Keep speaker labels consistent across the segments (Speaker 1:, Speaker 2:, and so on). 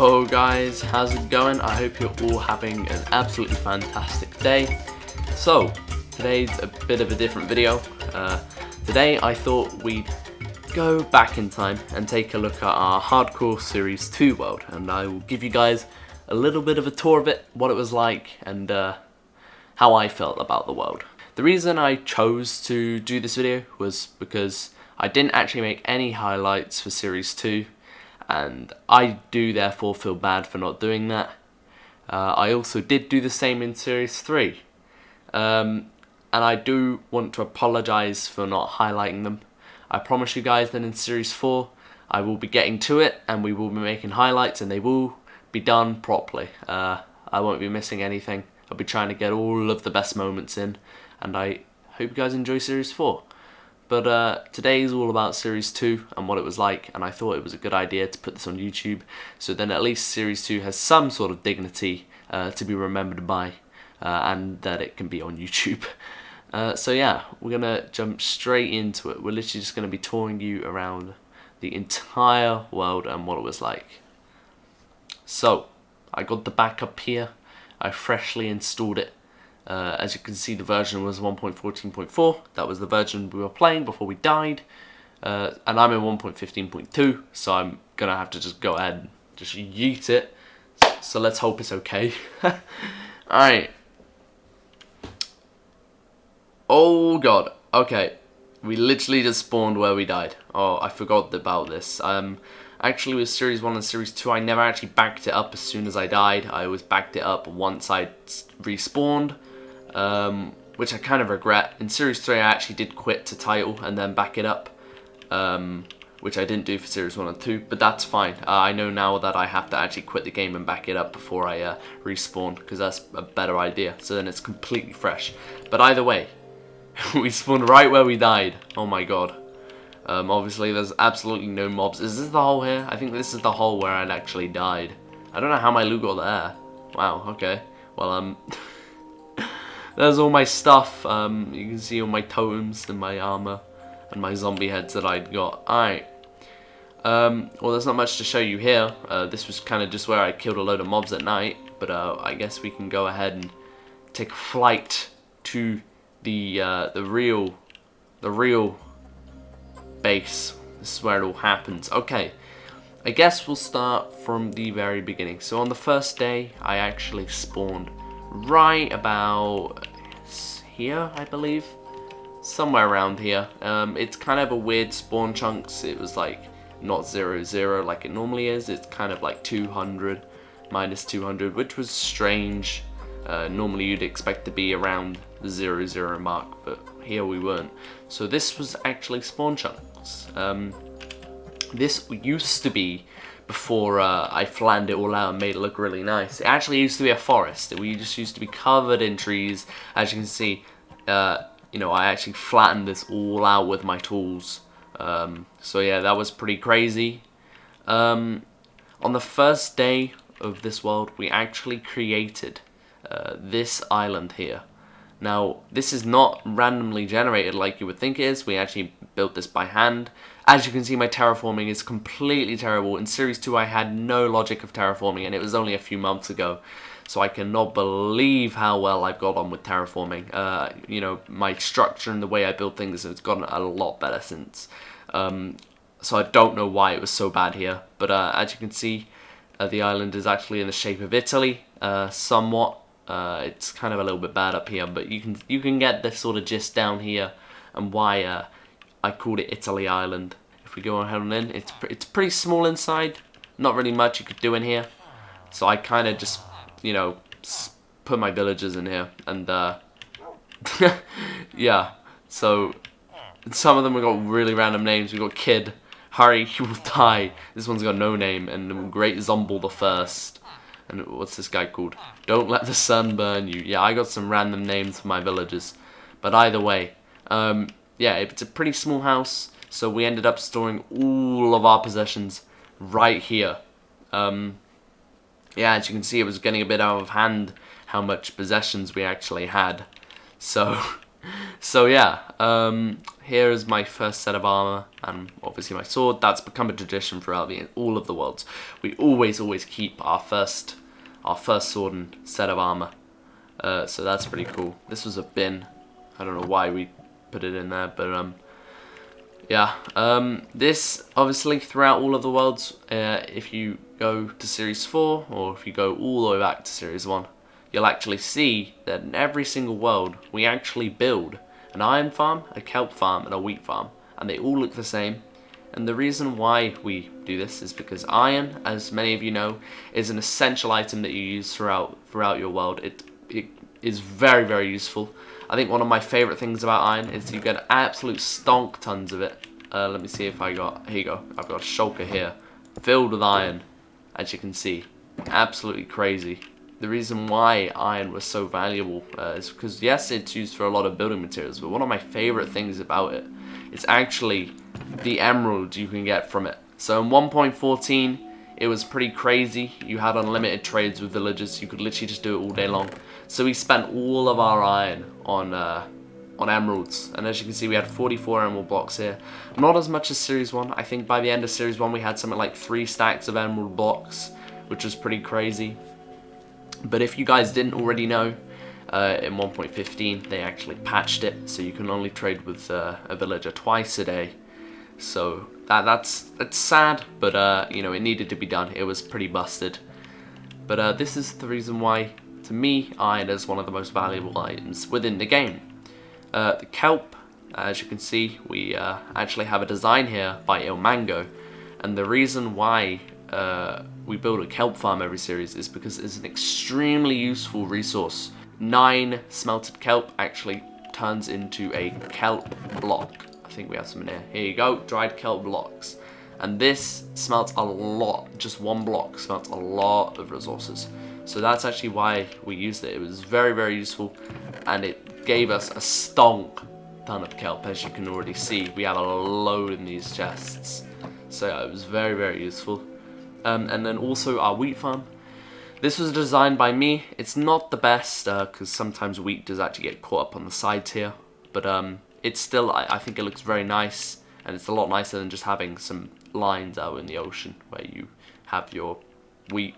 Speaker 1: Yo guys, how's it going? I hope you're all having an absolutely fantastic day. So, today's a bit of a different video. Today I thought we'd go back in time and take a look at our Hardcore Series 2 world, and I will give you guys a little bit of a tour of it, what it was like, and how I felt about the world. The reason I chose to do this video was because I didn't actually make any highlights for Series 2, and I do therefore feel bad for not doing that. I also did do the same in Series 3, and I do want to apologise for not highlighting them. I promise you guys that in Series 4 I will be getting to it and we will be making highlights and they will be done properly. I won't be missing anything. I'll be trying to get all of the best moments in, and I hope you guys enjoy Series 4. But today is all about Series 2 and what it was like, and I thought it was a good idea to put this on YouTube, so then at least Series 2 has some sort of dignity to be remembered by, and that it can be on YouTube. So yeah, we're going to jump straight into it. We're literally just going to be touring you around the entire world and what it was like. So, I got the backup here. I freshly installed it. As you can see, the version was 1.14.4. That was the version we were playing before we died. And I'm in 1.15.2, so I'm going to have to just go ahead and just yeet it. So let's hope it's okay. Alright. Oh god. Okay. We literally just spawned where we died. Oh, I forgot about this. Actually, with Series 1 and Series 2, I never actually backed it up as soon as I died. I always backed it up once I respawned, which I kind of regret. In Series 3, I actually did quit to title and then back it up, which I didn't do for Series 1 and 2, but that's fine. I know now that I have to actually quit the game and back it up before I respawn, because that's a better idea, so then it's completely fresh. But either way, we spawned right where we died. Oh my god. Obviously there's absolutely no mobs. Is this the hole here? I think this is the hole where I'd actually died. I don't know how my loot got there. Wow, okay. Well, there's all my stuff. You can see all my totems and my armor and my zombie heads that I'd got. Alright. Well, there's not much to show you here. This was kind of just where I killed a load of mobs at night. But I guess we can go ahead and take a flight to the real base. This is where it all happens. Okay, I guess we'll start from the very beginning. So on the first day, I actually spawned right about here, I believe, somewhere around here. It's kind of a weird spawn chunks. It was like not 0, like it normally is. It's kind of like 200 minus 200, which was strange. Normally you'd expect to be around the 0 mark, but here we weren't. So this was actually spawn chunks. This used to be, before I flattened it all out and made it look really nice, it actually used to be a forest. We just used to be covered in trees. As you can see, you know, I actually flattened this all out with my tools. So yeah, that was pretty crazy. On the first day of this world, we actually created this island here. Now, this is not randomly generated like you would think it is. We actually built this by hand. As you can see, my terraforming is completely terrible. In Series 2, I had no logic of terraforming, and it was only a few months ago. So I cannot believe how well I've got on with terraforming. You know, my structure and the way I build things has gotten a lot better since. So I don't know why it was so bad here. But as you can see, the island is actually in the shape of Italy, somewhat. It's kind of a little bit bad up here, but you can get this sort of gist down here, and why I called it Italy Island. If we go ahead and in, it's pretty small inside. Not really much you could do in here, so I kind of just, you know, put my villagers in here, and yeah. So some of them have got really random names. We got Kid, Hurry, You Will Die. This one's got no name, and Great Zomble the First. And what's this guy called? Don't Let the Sun Burn You. Yeah, I got some random names for my villagers. But either way, yeah, it's a pretty small house, so we ended up storing all of our possessions right here. Yeah, as you can see, it was getting a bit out of hand how much possessions we actually had. So yeah, here is my first set of armor, and obviously my sword. That's become a tradition throughout all of the worlds. We always keep our first sword and set of armor. So that's pretty cool. This was a bin. I don't know why we put it in there, but yeah. This obviously throughout all of the worlds, if you go to Series 4 or if you go all the way back to Series 1, you'll actually see that in every single world we actually build an iron farm, a kelp farm, and a wheat farm, and they all look the same. And the reason why we do this is because iron, as many of you know, is an essential item that you use throughout your world. It is very useful. I think one of my favorite things about iron is you get absolute stonk tons of it. Let me see if I got, here you go, I've got a shulker here, filled with iron, as you can see. Absolutely crazy. The reason why iron was so valuable is because, yes, it's used for a lot of building materials, but one of my favorite things about it is actually the emeralds you can get from it. So in 1.14, it was pretty crazy. You had unlimited trades with villagers. You could literally just do it all day long. So we spent all of our iron on emeralds, and as you can see, we had 44 emerald blocks here. Not as much as Series 1. I think by the end of Series 1, we had something like 3 stacks of emerald blocks, which was pretty crazy. But if you guys didn't already know, in 1.15 they actually patched it, so you can only trade with a villager twice a day. So that's sad, but you know, it needed to be done. It was pretty busted. But this is the reason why, to me, iron is one of the most valuable items within the game. The kelp, as you can see, we actually have a design here by Ilmango, and the reason why we build a kelp farm every series is because it's an extremely useful resource. 9 smelted kelp actually turns into a kelp block. I think we have some in here. Here you go, dried kelp blocks. And this smelts a lot, just 1 block smelts a lot of resources. So that's actually why we used it. It was very useful, and it gave us a stonk ton of kelp. As you can already see, we have a load in these chests. So yeah, it was very useful. And then also our wheat farm. This was designed by me. It's not the best because sometimes wheat does actually get caught up on the sides here, but it's still, I think it looks very nice, and it's a lot nicer than just having some lines out in the ocean where you have your wheat.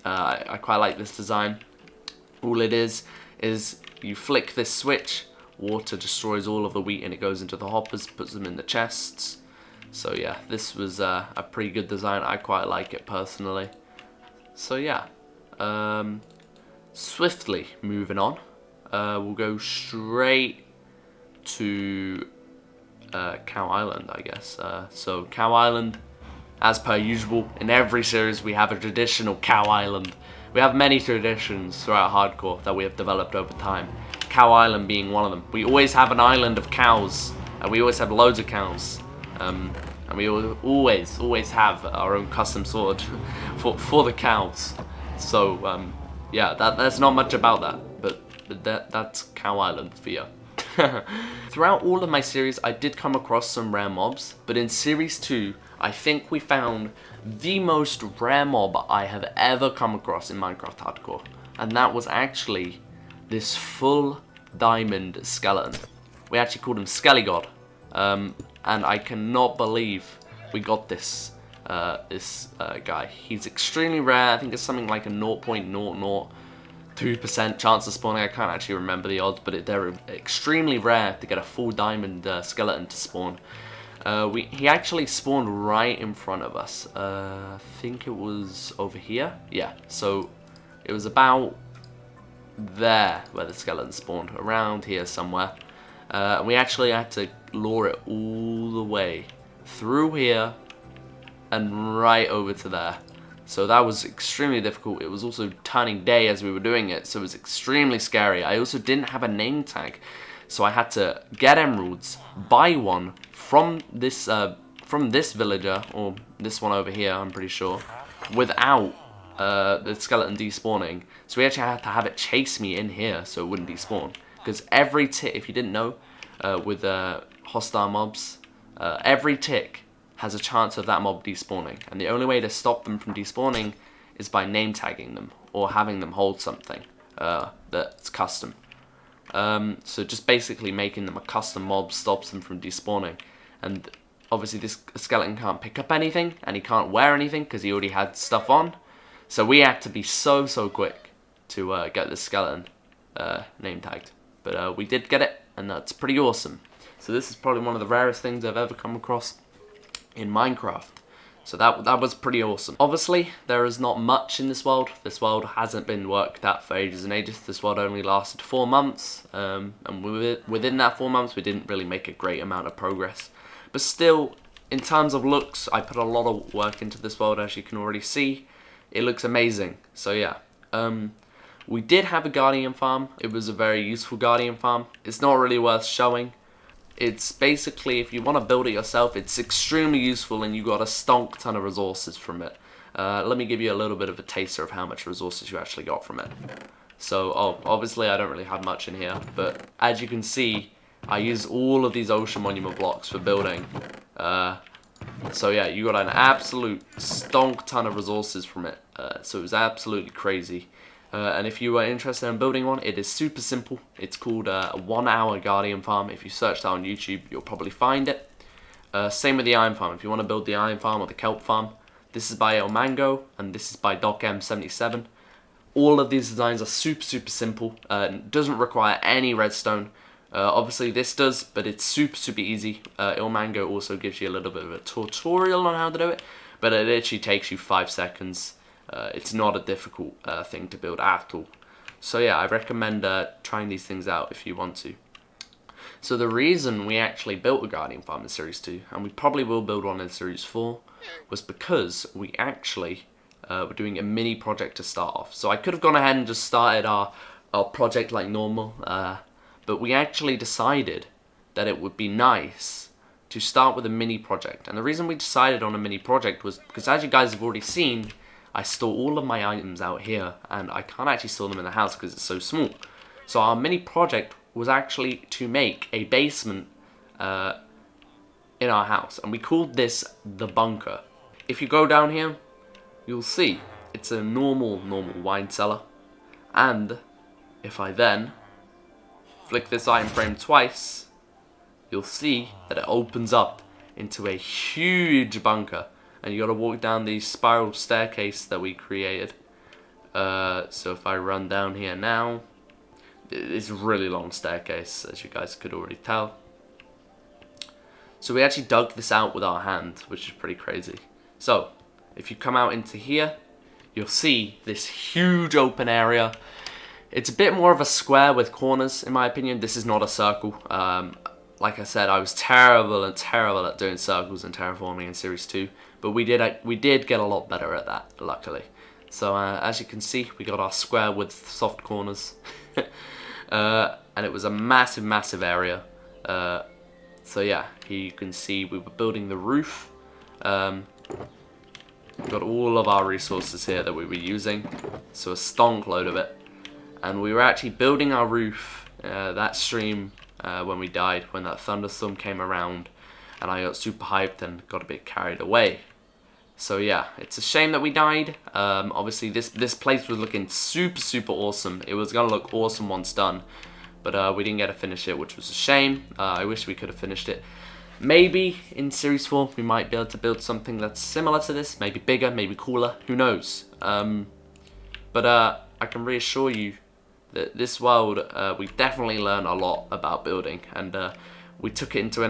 Speaker 1: I quite like this design. All it is you flick this switch, water destroys all of the wheat and it goes into the hoppers, puts them in the chests. So yeah, this was a pretty good design. I quite like it personally. So yeah, swiftly moving on, we'll go straight to Cow Island, I guess. So Cow Island, as per usual, in every series we have a traditional Cow Island. We have many traditions throughout Hardcore that we have developed over time. Cow Island being one of them. We always have an island of cows, and we always have loads of cows. And we always have our own custom sword for the cows. So yeah, that's not much about that, but that's Cow Island for you. Throughout all of my series, I did come across some rare mobs, but in Series 2, I think we found the most rare mob I have ever come across in Minecraft Hardcore, and that was actually this full diamond skeleton. We actually called him Skelly God. And I cannot believe we got this guy. He's extremely rare. I think it's something like a 0.002% chance of spawning. I can't actually remember the odds, but they're extremely rare to get a full diamond skeleton to spawn. He actually spawned right in front of us. I think it was over here. Yeah, so it was about there where the skeleton spawned, around here somewhere. We actually had to lure it all the way through here and right over to there. So that was extremely difficult. It was also turning day as we were doing it, so it was extremely scary. I also didn't have a name tag, so I had to get emeralds, buy one from this villager, or this one over here, I'm pretty sure, without the skeleton despawning. So we actually had to have it chase me in here so it wouldn't despawn. Because every tick, if you didn't know, with hostile mobs, every tick has a chance of that mob despawning, and the only way to stop them from despawning is by name tagging them or having them hold something that's custom. So just basically making them a custom mob stops them from despawning. And obviously this skeleton can't pick up anything, and he can't wear anything because he already had stuff on. So we had to be so quick to get this skeleton name tagged. But we did get it, and that's pretty awesome. So this is probably one of the rarest things I've ever come across in Minecraft. So that was pretty awesome. Obviously, there is not much in this world. This world hasn't been worked at for ages and ages. This world only lasted 4 months, and within that 4 months, we didn't really make a great amount of progress. But still, in terms of looks, I put a lot of work into this world, as you can already see. It looks amazing. So yeah, we did have a guardian farm. It was a very useful guardian farm. It's not really worth showing. It's basically, if you want to build it yourself, it's extremely useful, and you got a stonk ton of resources from it. Let me give you a little bit of a taster of how much resources you actually got from it. So, obviously I don't really have much in here, but as you can see, I use all of these ocean monument blocks for building. So yeah, you got an absolute stonk ton of resources from it. So it was absolutely crazy. And if you are interested in building one, it is super simple. It's called a 1 hour guardian farm. If you search that on YouTube, you'll probably find it. Same with the iron farm. If you want to build the iron farm or the kelp farm, this is by Elmango, and this is by DocM77. All of these designs are super simple. Doesn't require any redstone. Obviously this does, but it's super easy. Elmango also gives you a little bit of a tutorial on how to do it, but it literally takes you 5 seconds. It's not a difficult thing to build at all. So yeah, I recommend trying these things out if you want to. So the reason we actually built a Guardian Farm in Series 2, and we probably will build one in Series 4, was because we actually were doing a mini project to start off. So I could have gone ahead and just started our project like normal, but we actually decided that it would be nice to start with a mini project. And the reason we decided on a mini project was because, as you guys have already seen, I store all of my items out here, and I can't actually store them in the house because it's so small. So our mini project was actually to make a basement in our house, and we called this the bunker. If you go down here, you'll see it's a normal wine cellar, and if I then flick this item frame twice, you'll see that it opens up into a huge bunker. And you gotta walk down the spiral staircase that we created. So if I run down here now, it's a really long staircase, as you guys could already tell. So we actually dug this out with our hand, which is pretty crazy. So if you come out into here, you'll see this huge open area. It's a bit more of a square with corners, in my opinion. This is not a circle. Like I said, I was terrible at doing circles and terraforming in Series 2. But we did get a lot better at that, luckily. So as you can see, we got our square with soft corners. And it was a massive area. So yeah, here you can see we were building the roof. We've got all of our resources here that we were using. So a stonk load of it. And we were actually building our roof that stream when we died, when that thunderstorm came around. And I got super hyped and got a bit carried away. So yeah, it's a shame that we died. Obviously this place was looking super awesome. It was gonna look awesome once done, but we didn't get to finish it, which was a shame. I wish we could have finished it. Maybe in Series 4 we might be able to build something that's similar to this, maybe bigger, maybe cooler, who knows. But I can reassure you that this world, we definitely learned a lot about building, and we took it into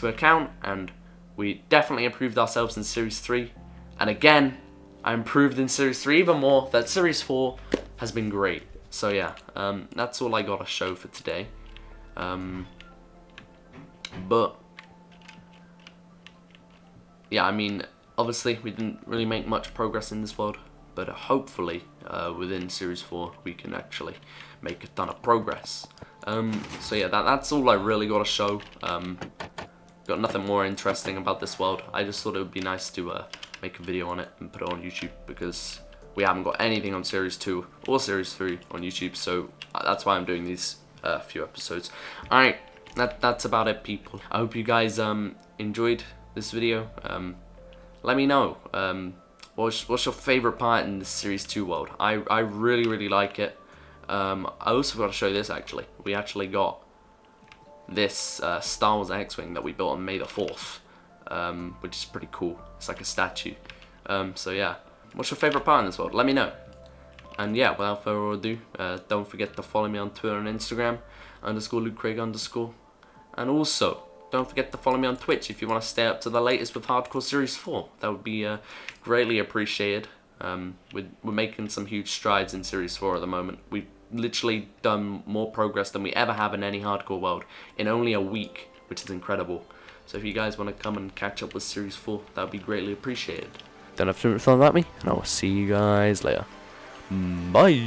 Speaker 1: account, and we definitely improved ourselves in Series 3. And again, I improved in Series 3 even more. That Series 4 has been great. So yeah, that's all I got to show for today. But yeah, I mean, obviously we didn't really make much progress in this world, but hopefully within Series 4 we can actually make a ton of progress. So yeah, that's all I really got to show. Got nothing more interesting about this world. I just thought it would be nice to make a video on it and put it on YouTube, because we haven't got anything on Series 2 or Series 3 on YouTube, so that's why I'm doing these few episodes. Alright, that's about it, people. I hope you guys enjoyed this video. Let me know, what's your favorite part in the Series 2 world? I really like it. I also forgot to show this actually. We actually got this Star Wars X-Wing that we built on May the 4th, which is pretty cool. It's like a statue. So yeah, what's your favourite part in this world? Let me know. And yeah, without further ado, don't forget to follow me on Twitter and Instagram, _LukeCraig_. And also, don't forget to follow me on Twitch if you want to stay up to the latest with Hardcore Series 4. That would be greatly appreciated. We're making some huge strides in Series 4 at the moment. We've literally done more progress than we ever have in any Hardcore world in only a week, which is incredible. So if you guys want to come and catch up with Series 4, that would be greatly appreciated. Don't have too much fun about me, and I will see you guys later. Bye!